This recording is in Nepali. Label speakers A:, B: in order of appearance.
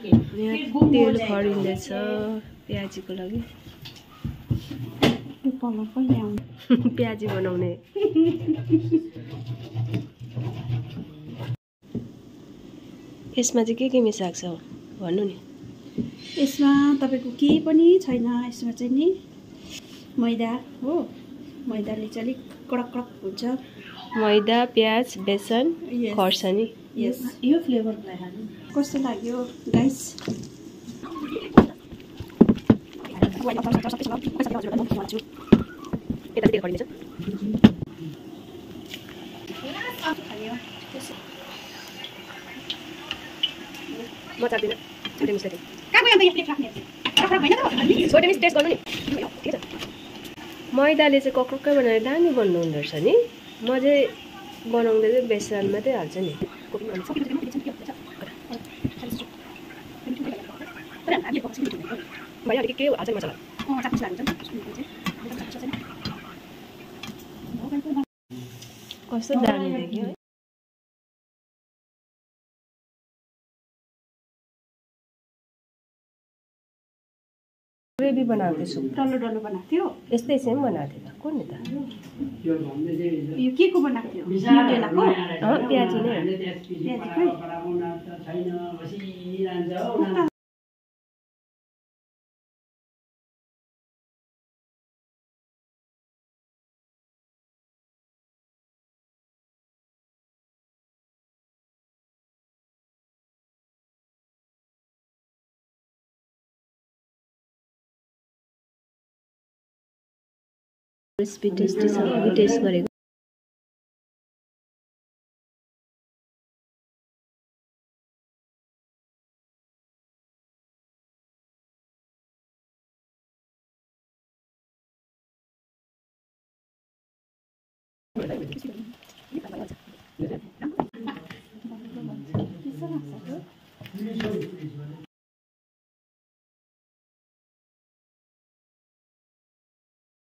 A: तेल खरिँदैछ प्याजीको लागि। प्याजी बनाउने। यसमा चाहिँ के मिसाएको छ भन्नु नि।
B: यसमा तपाईको केही पनि छैन। यसमा चाहिँ नि मैदा हो। मैदाले चाहिँ अलिक कडक कडक हुन्छ।
A: मैदा, प्याज, बेसन, खर्सानी।
B: यो फ्लेभरलाई हाल्नु। कस्तो लाग्यो गाइस?
A: म चाहदिनँ छोटे मिसले छोटे मिस टेस्ट गर्नु नि। ठिक छ। मैदाले चाहिँ कक्रक्कै बनाएर दामी बन्नु हुँदो रहेछ नि। म चाहिँ बनाउँदा चाहिँ बेसन मात्रै हाल्छ नि। भाइ अलिक के हाल्छ मसला? कस्तो दामी देख्यो है। ग्रेभी बनाएको थिएँ, सुप
B: डल्लो डल्लो बनाएको थियो।
A: यस्तै सेम बनाएको थिएँ त। कुन नि त?
B: यो के को बनाएको थियो? न्युटेलाको?
A: प्याजी नै। क्रिस्पी टेस्टी छ। अघि टेस्ट गरेको